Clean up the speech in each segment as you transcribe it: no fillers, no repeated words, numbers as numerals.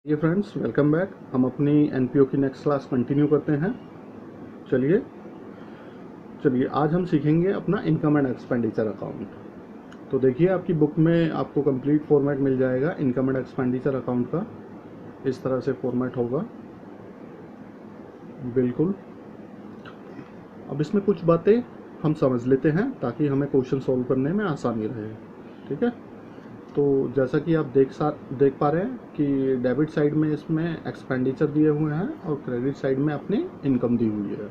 ये friends, welcome back. हम अपनी एनपीओ की नेक्स्ट क्लास कंटिन्यू करते हैं। चलिए चलिए आज हम सीखेंगे अपना इनकम एंड एक्सपेंडिचर अकाउंट। तो देखिए, आपकी बुक में आपको कंप्लीट फॉर्मेट मिल जाएगा इनकम एंड एक्सपेंडिचर अकाउंट का। इस तरह से फॉर्मेट होगा बिल्कुल। अब इसमें कुछ बातें हम समझ लेते हैं ताकि हमें क्वेश्चन सॉल्व करने में आसानी रहे। ठीक है, तो जैसा कि आप देख पा रहे हैं कि डेबिट साइड में इसमें एक्सपेंडिचर दिए हुए हैं और क्रेडिट साइड में अपनी इनकम दी हुई है।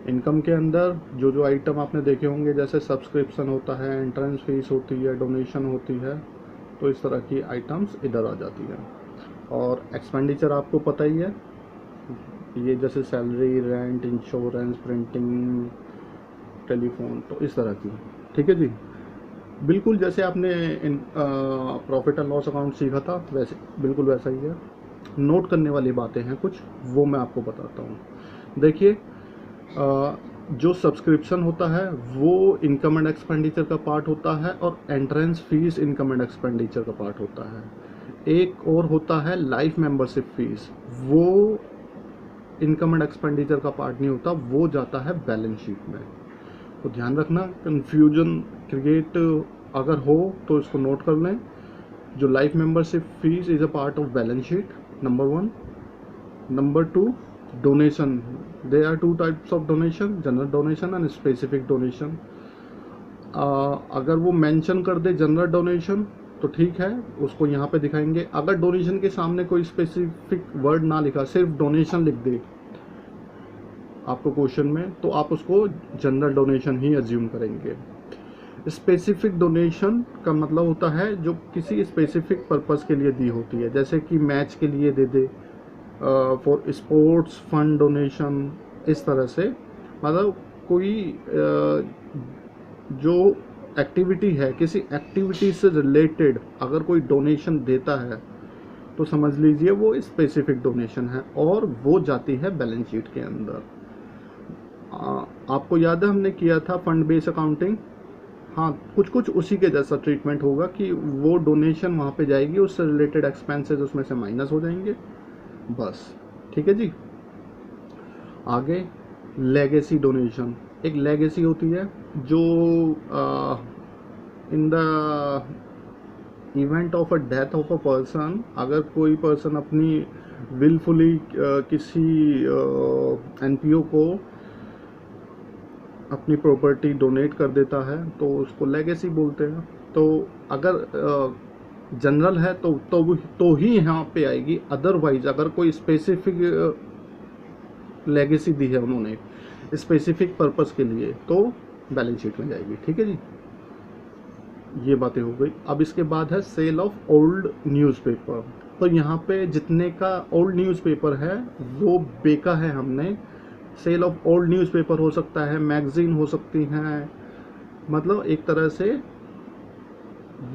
इनकम के अंदर जो जो आइटम आपने देखे होंगे, जैसे सब्सक्रिप्शन होता है, एंट्रेंस फीस होती है, डोनेशन होती है, तो इस तरह की आइटम्स इधर आ जाती हैं। और एक्सपेंडिचर आपको पता ही है, ये जैसे salary, rent, insurance, printing, telephone, तो इस तरह की। ठीक है जी, बिल्कुल जैसे आपने प्रॉफिट एंड लॉस अकाउंट सीखा था वैसे बिल्कुल वैसा ही है। नोट करने वाली बातें हैं कुछ, वो मैं आपको बताता हूँ। देखिए, जो सब्सक्रिप्शन होता है वो इनकम एंड एक्सपेंडिचर का पार्ट होता है और entrance fees income and expenditure का पार्ट होता है। एक और होता है लाइफ मेंबरशिप फीस, वो इनकम एंड एक्सपेंडिचर का पार्ट नहीं होता, वो जाता है बैलेंस शीट में। तो ध्यान रखना, कन्फ्यूजन क्रिएट अगर हो तो इसको नोट कर लें। जो life membership fee is a part of balance sheet, number 1। Number 2, donation. There are two types of donation, general donation and specific donation. अगर वो मेंशन कर दे जनरल डोनेशन तो ठीक है, उसको यहाँ पे दिखाएंगे। अगर डोनेशन के सामने कोई स्पेसिफिक वर्ड ना लिखा, सिर्फ डोनेशन लिख दे आपको क्वेश्चन में, तो आप उसको जनरल डोनेशन ही एज्यूम करेंगे। स्पेसिफिक डोनेशन का मतलब होता है जो किसी स्पेसिफिक पर्पस के लिए दी होती है, जैसे कि मैच के लिए दे दे, फॉर स्पोर्ट्स फंड डोनेशन, इस तरह से। मतलब कोई जो एक्टिविटी है, किसी एक्टिविटी से रिलेटेड अगर कोई डोनेशन देता है तो समझ लीजिए वो स्पेसिफिक डोनेशन है और वो जाती है बैलेंस शीट के अंदर। आपको याद है हमने किया था फंड बेस अकाउंटिंग। हाँ, कुछ कुछ उसी के जैसा ट्रीटमेंट होगा कि वो डोनेशन वहाँ पे जाएगी, उससे रिलेटेड एक्सपेंसेस उसमें से माइनस हो जाएंगे, बस। ठीक है जी, आगे लेगेसी डोनेशन। एक लेगेसी होती है जो in the event of a death of a person, अगर कोई पर्सन अपनी विलफुली किसी एनपीओ को अपनी प्रॉपर्टी डोनेट कर देता है तो उसको लेगेसी बोलते हैं। तो अगर जनरल है तो ही यहाँ पे आएगी, अदरवाइज अगर कोई स्पेसिफिक लेगेसी दी है उन्होंने स्पेसिफिक पर्पस के लिए तो बैलेंस शीट में जाएगी। ठीक है जी, ये बातें हो गई। अब इसके बाद है सेल ऑफ ओल्ड न्यूज़पेपर। तो यहाँ पे जितने का ओल्ड न्यूज़पेपर है वो बेचा है हमने। सेल ऑफ ओल्ड न्यूज़पेपर हो सकता है, मैगजीन हो सकती हैं, मतलब एक तरह से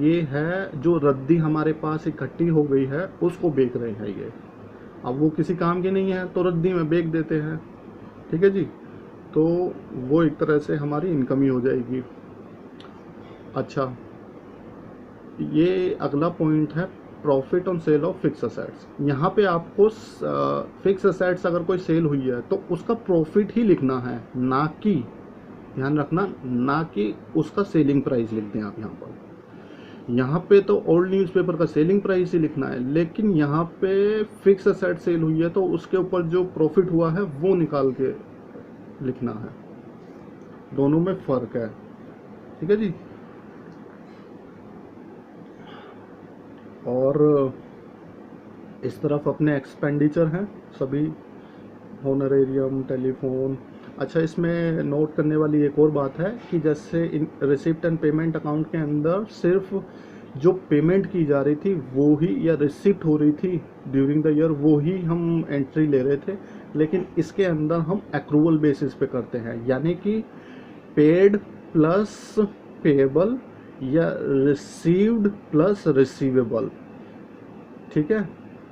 ये है जो रद्दी हमारे पास इकट्ठी हो गई है उसको बेच रहे हैं ये। अब वो किसी काम की नहीं है तो रद्दी में बेच देते हैं। ठीक है जी, तो वो एक तरह से हमारी इनकम ही हो जाएगी। अच्छा, ये अगला पॉइंट है profit on sale of fix assets. यहाँ पे आपको फिक्स असेट्स अगर कोई सेल हुई है तो उसका प्रॉफिट ही लिखना है, ना कि, ध्यान रखना, ना कि उसका सेलिंग प्राइस लिख दें आप यहाँ पर। यहाँ पे तो ओल्ड न्यूज़पेपर का सेलिंग प्राइस ही लिखना है, लेकिन यहाँ पे फिक्स असेट सेल हुई है तो उसके ऊपर जो प्रॉफिट हुआ है वो निकाल के लिखना है। दोनों में फ़र्क है। ठीक है जी, और इस तरफ अपने एक्सपेंडिचर हैं सभी, होनरेरियम, टेलीफोन। अच्छा, इसमें नोट करने वाली एक और बात है कि जैसे in receipt and payment account के अंदर सिर्फ जो पेमेंट की जा रही थी वो ही, या रिसिप्ट हो रही थी ड्यूरिंग द ईयर, वो ही हम एंट्री ले रहे थे, लेकिन इसके अंदर हम एक्रूवल बेसिस पे करते हैं, यानी कि पेड प्लस पेएबल या रिसीव्ड प्लस रिसीवेबल। ठीक है,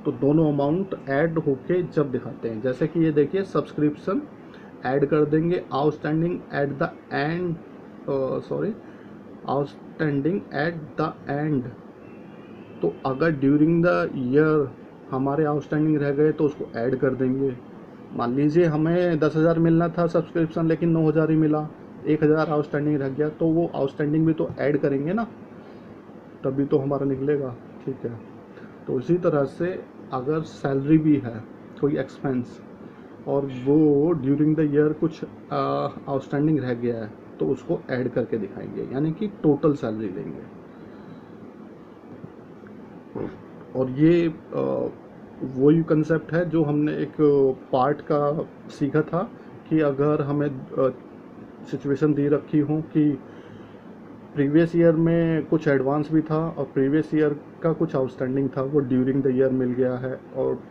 तो दोनों अमाउंट ऐड होके जब दिखाते हैं, जैसे कि ये देखिए, सब्सक्रिप्शन ऐड कर देंगे outstanding at the end, sorry, outstanding at the end. तो अगर ड्यूरिंग द ईयर हमारे आउटस्टैंडिंग रह गए तो उसको ऐड कर देंगे। मान लीजिए हमें 10,000 मिलना था सब्सक्रिप्शन, लेकिन 9,000 ही मिला, 1,000 आउटस्टैंडिंग रह गया, तो वो आउटस्टैंडिंग भी तो ऐड करेंगे ना, तभी तो हमारा निकलेगा। ठीक है, तो इसी तरह से अगर सैलरी भी है, कोई एक्सपेंस, और वो ड्यूरिंग द ईयर कुछ आउटस्टैंडिंग रह गया है, तो उसको ऐड करके दिखाएंगे, यानी कि टोटल सैलरी लेंगे। और ये वही कंसेप्ट है जो हमने एक पार्ट का सीखा था कि अगर हमें सिचुएशन दी रखी हो कि प्रीवियस ईयर में कुछ एडवांस भी था और प्रीवियस ईयर का कुछ आउटस्टैंडिंग था, वो ड्यूरिंग द ईयर मिल गया है, और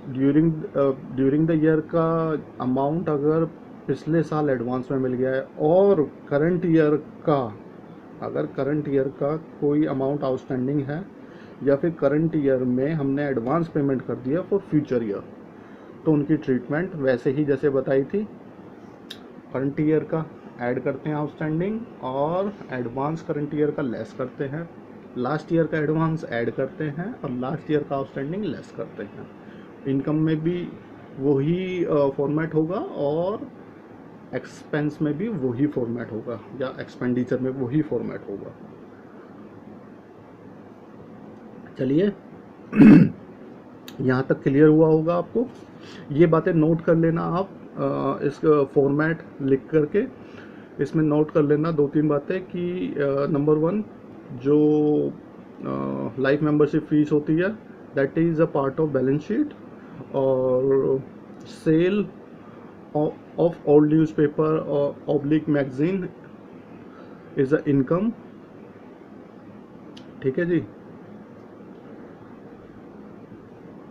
ड्यूरिंग द ईयर का अमाउंट अगर पिछले साल एडवांस में मिल गया है, और करंट ईयर का, अगर करंट ईयर का कोई अमाउंट आउटस्टैंडिंग है, या फिर करंट ईयर में हमने एडवांस पेमेंट कर दिया फॉर फ्यूचर ईयर, तो उनकी ट्रीटमेंट वैसे ही जैसे बताई थी। करंट ईयर का ऐड करते हैं आउटस्टैंडिंग, और एडवांस करंट ईयर का लेस करते हैं, लास्ट ईयर का एडवांस ऐड करते हैं, और लास्ट ईयर का आउटस्टैंडिंग लेस करते हैं। इनकम में भी वही फॉर्मेट होगा, और एक्सपेंस में भी वही फॉर्मेट होगा, या एक्सपेंडिचर में वही फॉर्मेट होगा। चलिए यहाँ तक क्लियर हुआ होगा आपको। ये बातें नोट कर लेना आप, इस फॉर्मेट लिख करके इसमें नोट कर लेना 2-3 बातें कि नंबर 1, जो लाइफ मेंबरशिप फीस होती है, that is a part of balance sheet, और सेल ऑफ ओल्ड न्यूज़पेपर और oblique magazine is a income. ठीक है जी,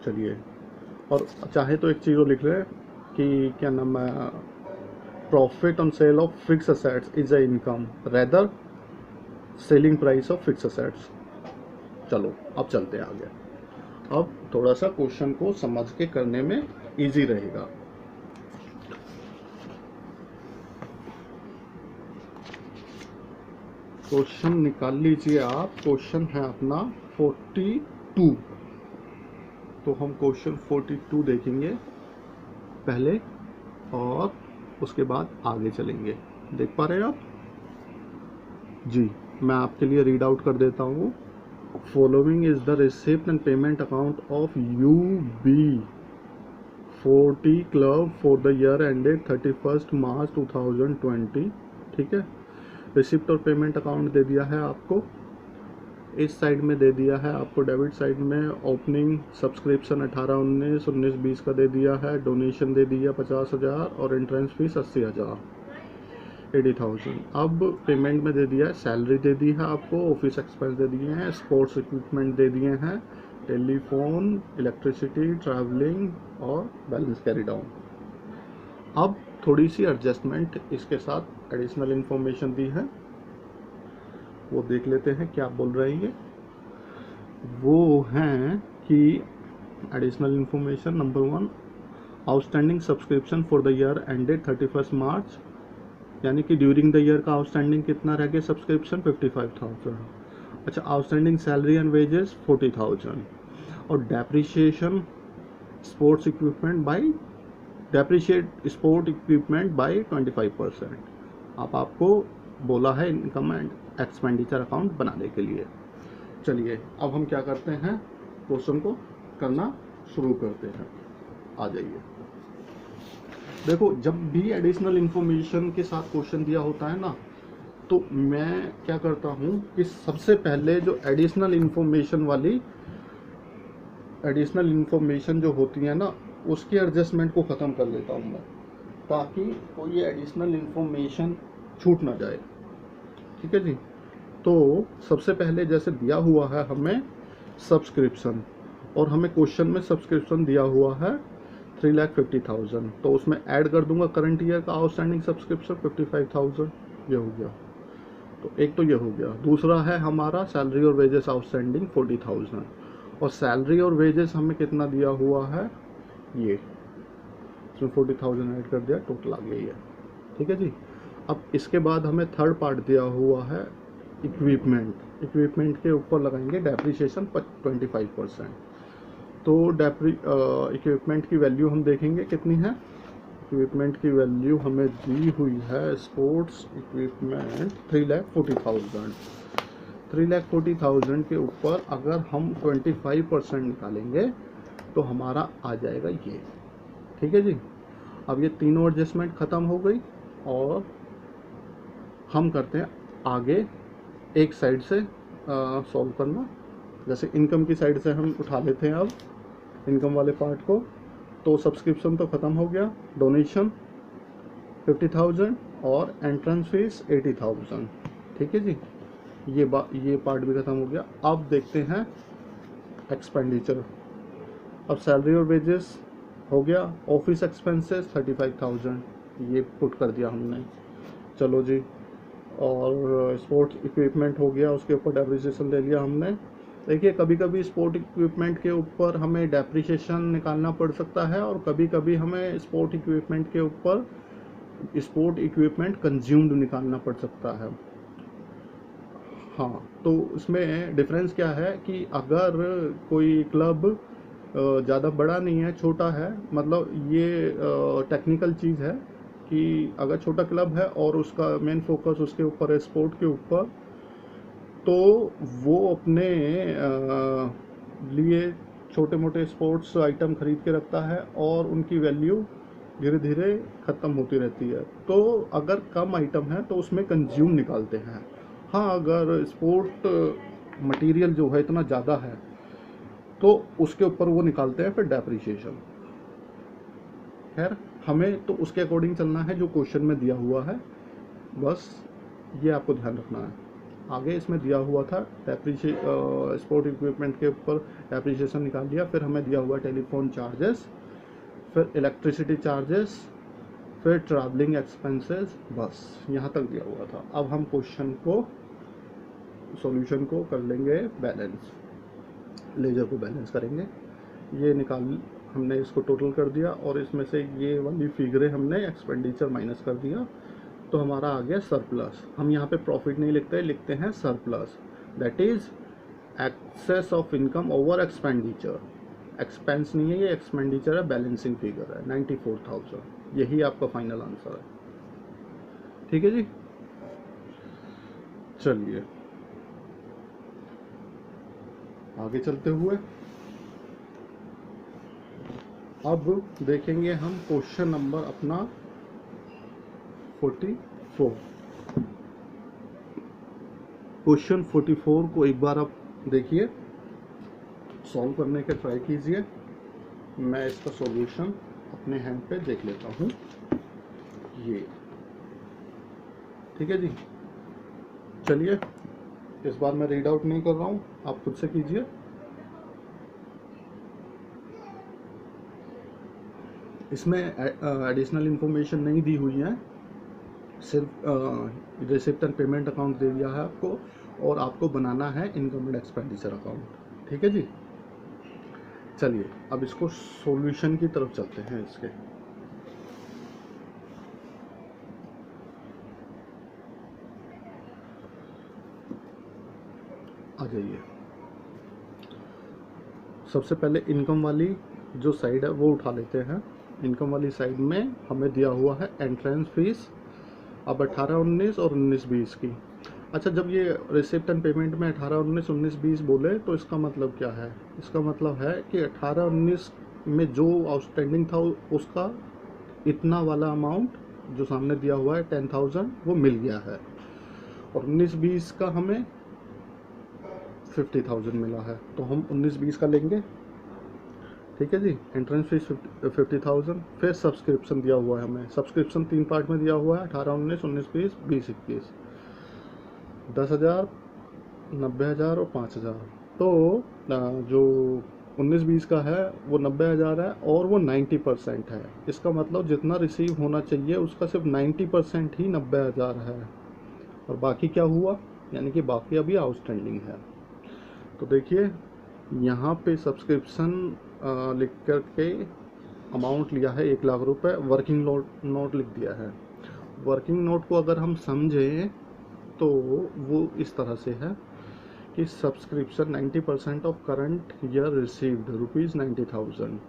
चलिए, और चाहे तो एक चीज़ और लिख लें कि क्या नाम है, profit on sale of fix assets is a income rather selling price of fix assets. चलो अब चलते हैं आगे। अब थोड़ा सा क्वेश्चन को समझ के करने में इजी रहेगा। क्वेश्चन निकाल लीजिए आप, क्वेश्चन है अपना 42। तो हम क्वेश्चन 42 देखेंगे पहले, और उसके बाद आगे चलेंगे। देख पा रहे हैं आप जी? मैं आपके लिए रीड आउट कर देता हूँ। Following is the receipt and payment account of UB40 club for the year ended 31 मार्च 2020। ठीक है, रिसिप्ट और पेमेंट अकाउंट दे दिया है आपको, इस साइड में दे दिया है आपको डेबिट साइड में ओपनिंग सब्सक्रिप्शन 18-19, 19-20 का दे दिया है, डोनेशन दे दिया 50,000, और एंट्रेंस फीस 80,000, 80,000। अब पेमेंट में दे दिया है, सैलरी दे दी है आपको, ऑफिस एक्सपेंस दे दिए हैं, स्पोर्ट्स इक्विपमेंट दे दिए हैं, टेलीफोन, इलेक्ट्रिसिटी, ट्रैवलिंग, और बैलेंस कैरी डाउन। अब थोड़ी सी एडजस्टमेंट इसके साथ एडिशनल इन्फॉर्मेशन दी है, वो देख लेते हैं क्या बोल रहे हैं। वो हैं कि additional information number 1, outstanding subscription for the year ended 31 मार्च, यानी कि ड्यूरिंग द ईयर का आउटस्टैंडिंग कितना रह गया सब्सक्रिप्शन 55,000। अच्छा, आउटस्टैंडिंग सैलरी एंड वेजेस 40,000, और depreciation sports equipment by depreciate sport equipment by 25%। अब आपको बोला है इनकम एंड एक्सपेंडिचर अकाउंट बनाने के लिए। चलिए अब हम क्या करते हैं, क्वेश्चन को करना शुरू करते हैं। आ जाइए। देखो, जब भी एडिशनल इन्फॉर्मेशन के साथ क्वेश्चन दिया होता है ना, तो मैं क्या करता हूँ कि सबसे पहले जो एडिशनल इन्फॉर्मेशन जो होती है ना, उसकी एडजस्टमेंट को ख़त्म कर लेता हूँ मैं, ताकि कोई एडिशनल इन्फॉर्मेशन छूट ना जाए। ठीक है जी। तो सबसे पहले जैसे दिया हुआ है हमें सब्सक्रिप्शन, और हमें क्वेश्चन में सब्सक्रिप्शन दिया हुआ है 3,50,000, तो उसमें ऐड कर दूंगा करंट ईयर का आउटस्टैंडिंग सब्सक्रिप्शन 55,000। ये हो गया, तो एक तो ये हो गया। दूसरा है हमारा सैलरी और वेजेस आउटस्टैंडिंग 40,000, और सैलरी और वेजेस हमें कितना दिया हुआ है, ये इसमें 40,000 ऐड कर दिया, टोटल आ गया ये। ठीक है जी। अब इसके बाद हमें थर्ड पार्ट दिया हुआ है इक्विपमेंट के ऊपर लगाएंगे डेप्रिसिएशन 25%। तो इक्विपमेंट की वैल्यू हम देखेंगे कितनी है। इक्विपमेंट की वैल्यू हमें दी हुई है, स्पोर्ट्स इक्विपमेंट 3,40,000। 3,40,000 के ऊपर अगर हम 25% निकालेंगे तो हमारा आ जाएगा ये। ठीक है जी। अब ये तीनों एडजस्टमेंट ख़त्म हो गई और हम करते हैं आगे एक साइड से सॉल्व करना। जैसे इनकम की साइड से हम उठा लेते हैं अब इनकम वाले पार्ट को। तो सब्सक्रिप्शन तो ख़त्म हो गया, डोनेशन 50,000 और एंट्रेंस फीस 80,000। ठीक है जी, ये पार्ट भी ख़त्म हो गया। अब देखते हैं एक्सपेंडिचर। अब सैलरी और वेजेस हो गया, ऑफिस एक्सपेंसेस 35,000 ये पुट कर दिया हमने। चलो जी, और स्पोर्ट्स इक्विपमेंट हो गया, उसके ऊपर डेप्रिसिएशन ले लिया हमने। देखिए कभी कभी स्पोर्ट इक्विपमेंट के ऊपर हमें डेप्रिसिएशन निकालना पड़ सकता है और कभी कभी हमें स्पोर्ट इक्विपमेंट के ऊपर स्पोर्ट इक्विपमेंट कंज्यूम्ड निकालना पड़ सकता है। हाँ, तो इसमें डिफरेंस क्या है कि अगर कोई क्लब ज़्यादा बड़ा नहीं है, छोटा है, मतलब ये टेक्निकल चीज़ है कि अगर छोटा क्लब है और उसका मेन फोकस उसके ऊपर है, स्पोर्ट के ऊपर, तो वो अपने लिए छोटे मोटे स्पोर्ट्स आइटम खरीद के रखता है और उनकी वैल्यू धीरे धीरे ख़त्म होती रहती है। तो अगर कम आइटम है तो उसमें कंज्यूम निकालते हैं। हाँ, अगर स्पोर्ट मटेरियल जो है इतना ज़्यादा है तो उसके ऊपर वो निकालते हैं फिर डेप्रिसिएशन। खैर, हमें तो उसके अकॉर्डिंग चलना है जो क्वेश्चन में दिया हुआ है, बस ये आपको ध्यान रखना है। आगे इसमें दिया हुआ था स्पोर्ट इक्विपमेंट के ऊपर डेप्रिसिएशन निकाल लिया, फिर हमें दिया हुआ टेलीफोन चार्जेस, फिर इलेक्ट्रिसिटी चार्जेस, फिर ट्रैवलिंग एक्सपेंसेस, बस यहाँ तक दिया हुआ था। अब हम क्वेश्चन को सॉल्यूशन को कर लेंगे बैलेंस, लेजर को बैलेंस करेंगे। ये निकाल हमने इसको टोटल कर दिया और इसमें से ये वाली फिगरें हमने एक्सपेंडिचर माइनस कर दिया, तो हमारा आ गया सरप्लस। हम यहाँ पे प्रॉफिट नहीं लिखते, लिखते हैं surplus, that is excess of income over expenditure. Expense नहीं है ये, एक्सपेंडिचर है, बैलेंसिंग फिगर है 94,000। यही आपका फाइनल आंसर है। ठीक है जी, चलिए आगे चलते हुए अब देखेंगे हम क्वेश्चन नंबर अपना 44। क्वेश्चन 44 को एक बार आप देखिए, सॉल्व करने का ट्राई कीजिए। मैं इसका सॉल्यूशन अपने हैंड पे देख लेता हूँ। ये ठीक है जी, चलिए इस बार मैं रीड आउट नहीं कर रहा हूँ, आप खुद से कीजिए। इसमें एडिशनल इंफॉर्मेशन नहीं दी हुई है, सिर्फ रिसिप्ट एंड पेमेंट अकाउंट दे दिया है आपको और आपको बनाना है इनकम एंड एक्सपेंडिचर अकाउंट। ठीक है जी, चलिए अब इसको सॉल्यूशन की तरफ चलते हैं। इसके आ जाइए। सबसे पहले इनकम वाली जो साइड है वो उठा लेते हैं। इनकम वाली साइड में हमें दिया हुआ है एंट्रेंस फीस, अब 18-19 और 19-20 की। अच्छा, जब ये रिसिप्ट एंड पेमेंट में 18-19 19-20 बोले तो इसका मतलब क्या है? इसका मतलब है कि 18-19 में जो आउटस्टैंडिंग था उसका इतना वाला अमाउंट जो सामने दिया हुआ है 10,000 वो मिल गया है, और 19-20 का हमें 50,000 मिला है, तो हम 19-20 का लेंगे। ठीक है जी, एंट्रेंस फीस 50,000। फिर सब्सक्रिप्शन दिया हुआ है हमें, सब्सक्रिप्शन 3 पार्ट में दिया हुआ है, 18-19 19-20 20-21, 10,000 90,000 और 5,000। तो जो 19-20 का है वो 90,000 है और वो 90% है। इसका मतलब जितना रिसीव होना चाहिए उसका सिर्फ 90% ही 90,000 है, और बाकी क्या हुआ, यानी कि बाकी अभी आउटस्टैंडिंग है। तो देखिए यहाँ पे सब्सक्रिप्शन लिख कर के अमाउंट लिया है 1 लाख रुपए, वर्किंग नोट लिख दिया है। वर्किंग नोट को अगर हम समझें तो वो इस तरह से है कि subscription 90% of current year received ₹90,000.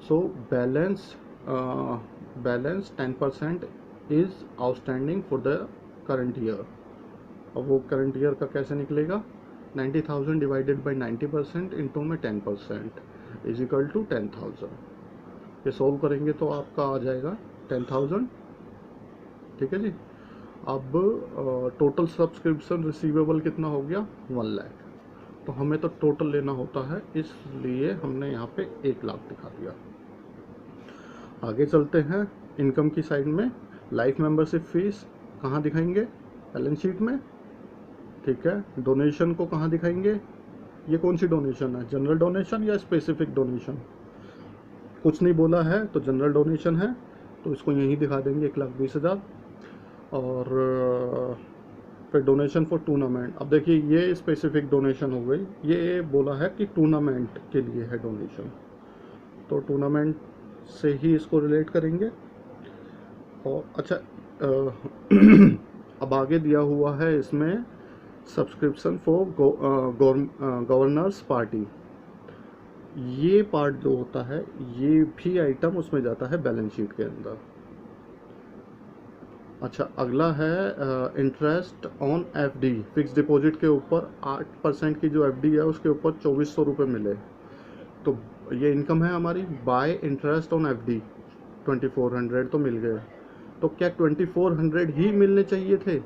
So balance 10% is outstanding for the current year. अब वो करंट ईयर का कैसे निकलेगा? 90,000 डिवाइडेड बाई 90% इंटू में 10% इज इक्वल टू 10,000. ये सोल्व करेंगे तो आपका आ जाएगा 10,000. ठीक है जी. अब टोटल सब्सक्रिप्शन रिसीवेबल कितना हो गया? 1 लाख. तो हमें तो टोटल लेना होता है, इसलिए हमने यहाँ पे 1 लाख दिखा दिया. आगे चलते हैं इनकम की साइड में. लाइफ मेंबरशिप फीस कहाँ दिखाएंगे? बैलेंस शीट में. ठीक है. डोनेशन को कहाँ दिखाएंगे? ये कौन सी डोनेशन है? जनरल डोनेशन या स्पेसिफिक डोनेशन? कुछ नहीं बोला है तो जनरल डोनेशन है, तो इसको यहीं दिखा देंगे 1,20,000. और फिर डोनेशन फॉर टूर्नामेंट. अब देखिए ये स्पेसिफिक डोनेशन हो गई, ये बोला है कि टूर्नामेंट के लिए है डोनेशन, तो टूर्नामेंट से ही इसको रिलेट करेंगे. और अच्छा अब आगे दिया हुआ है इसमें सब्सक्रिप्शन फॉर गवर्नर्स पार्टी. ये पार्ट जो होता है ये भी आइटम उसमें जाता है बैलेंस शीट के अंदर. अच्छा, अगला है interest on FD. Fix deposit के ऊपर 8% की जो एफडी है उसके ऊपर 2400 रुपये मिले, तो ये इनकम है हमारी. बाय इंटरेस्ट ऑन एफडी 2400 तो मिल गए. तो क्या 2400 ही मिलने चाहिए थे?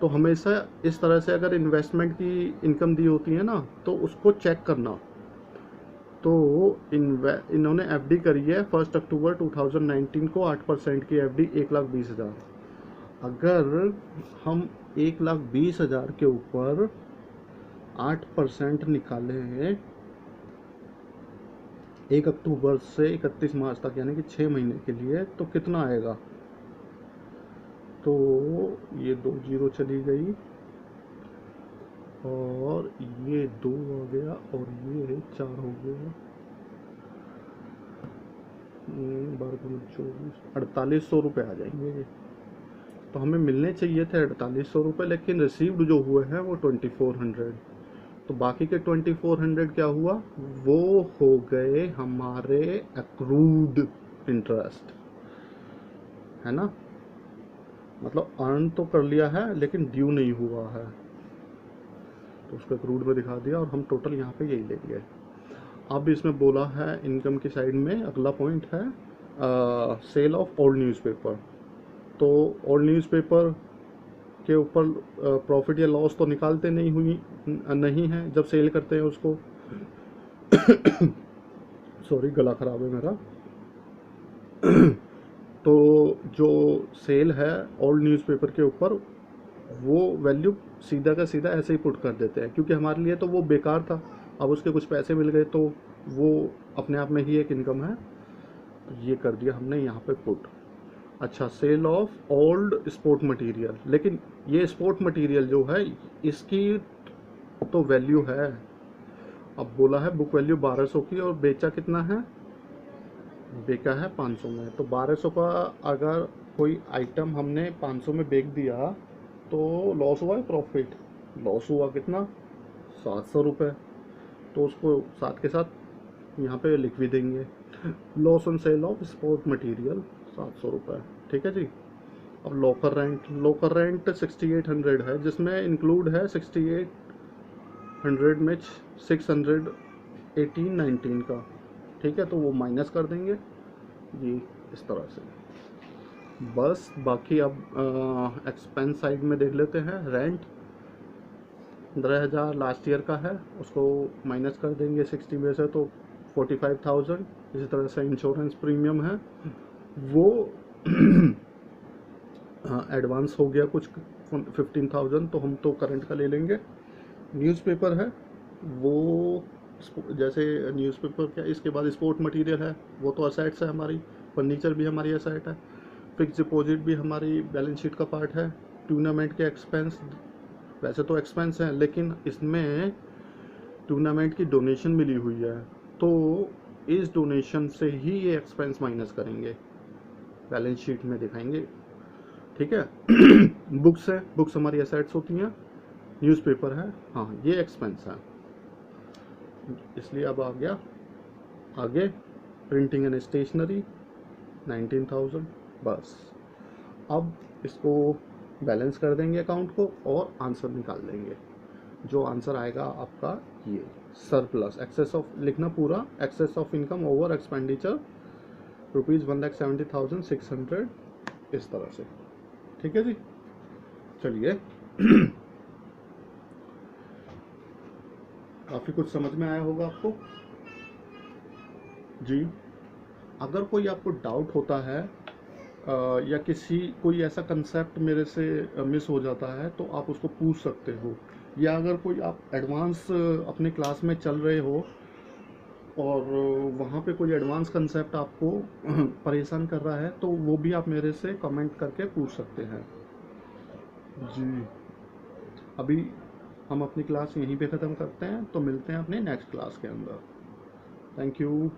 तो हमेशा इस तरह से अगर इन्वेस्टमेंट की इनकम दी होती है ना तो उसको चेक करना. तो इन्होंने एफडी करी है 1 अक्टूबर 2019 को 8% की एफडी 1,20,000. अगर हम 1,20,000 के ऊपर 8% निकालें 1 अक्टूबर से 31 मार्च तक यानी कि 6 महीने के लिए, तो कितना आएगा? तो ये 2 0 चली गई और ये 2 आ गया और ये 4 हो गया. 4800 रुपये आ जाएंगे. तो हमें मिलने चाहिए थे 4800 रुपये, लेकिन रिसीव्ड जो हुए हैं वो 2400. तो बाकी के 2400 क्या हुआ? वो हो गए हमारे एक्रूड इंटरेस्ट, है ना. मतलब अर्न तो कर लिया है लेकिन ड्यू नहीं हुआ है, तो उसको एक्रूड में दिखा दिया और हम टोटल यहाँ पे यही ले लिए. अब इसमें बोला है इनकम की साइड में अगला पॉइंट है सेल ऑफ ओल्ड न्यूज़पेपर. तो ओल्ड न्यूज़पेपर के ऊपर प्रॉफिट या लॉस तो निकालते नहीं है जब सेल करते हैं उसको. सॉरी, गला ख़राब है मेरा. तो जो सेल है ओल्ड न्यूज़पेपर के ऊपर वो वैल्यू सीधा का सीधा ऐसे ही पुट कर देते हैं, क्योंकि हमारे लिए तो वो बेकार था. अब उसके कुछ पैसे मिल गए तो वो अपने आप में ही एक इनकम है, ये कर दिया हमने यहाँ पे पुट. अच्छा, sale of old sport material. लेकिन ये स्पोर्ट मटेरियल जो है इसकी तो वैल्यू है. अब बोला है बुक वैल्यू 1200 की और बेचा कितना है? बेचा है 500 में. तो 1200 का अगर कोई आइटम हमने 500 में बेच दिया तो लॉस हुआ है प्रॉफिट? लॉस हुआ कितना? 700 रुपये. तो उसको साथ के साथ यहाँ पे लिख भी देंगे. Loss on sale of sport material 700 रुपये. ठीक है जी. अब लॉकर रेंट 6800 है, जिसमें इंक्लूड है 6800 में 618-19 का. ठीक है, तो वो माइनस कर देंगे जी इस तरह से. बस बाकी अब एक्सपेंस साइड में देख लेते हैं. रेंट 15,000 लास्ट ईयर का है, उसको माइनस कर देंगे 60 में से तो 45,000. इसी तरह से इंश्योरेंस प्रीमियम है वो एडवांस हो गया कुछ 15,000, तो हम तो करंट का ले लेंगे. न्यूज़पेपर है वो जैसे न्यूज़पेपर क्या, इसके बाद स्पोर्ट मटेरियल है वो तो असेट्स है हमारी. फर्नीचर भी हमारी असेट है. फिक्स डिपॉजिट भी हमारी बैलेंस शीट का पार्ट है. टूर्नामेंट के एक्सपेंस वैसे तो एक्सपेंस हैं, लेकिन इसमें टूर्नामेंट की डोनेशन मिली हुई है, तो इस डोनेशन से ही ये एक्सपेंस माइनस करेंगे, बैलेंस शीट में दिखाएंगे. ठीक है. बुक्स है, बुक्स हमारी एसेट्स होती हैं. न्यूज़पेपर है, हाँ ये एक्सपेंस है, इसलिए अब आ गया आगे प्रिंटिंग एंड स्टेशनरी 19,000। बस अब इसको बैलेंस कर देंगे अकाउंट को और आंसर निकाल देंगे। जो आंसर आएगा आपका ये सरप्लस, एक्सेस ऑफ लिखना पूरा, excess of income over expenditure ₹1,70,600, इस तरह से। ठीक है जी, चलिए काफ़ी कुछ समझ में आया होगा आपको जी। अगर कोई आपको डाउट होता है या कोई ऐसा कंसेप्ट मेरे से मिस हो जाता है तो आप उसको पूछ सकते हो, या अगर कोई आप एडवांस अपने क्लास में चल रहे हो और वहाँ पे कोई एडवांस कंसेप्ट आपको परेशान कर रहा है तो वो भी आप मेरे से कमेंट करके पूछ सकते हैं जी। अभी हम अपनी क्लास यहीं पे ख़त्म करते हैं, तो मिलते हैं अपने नेक्स्ट क्लास के अंदर। Thank you.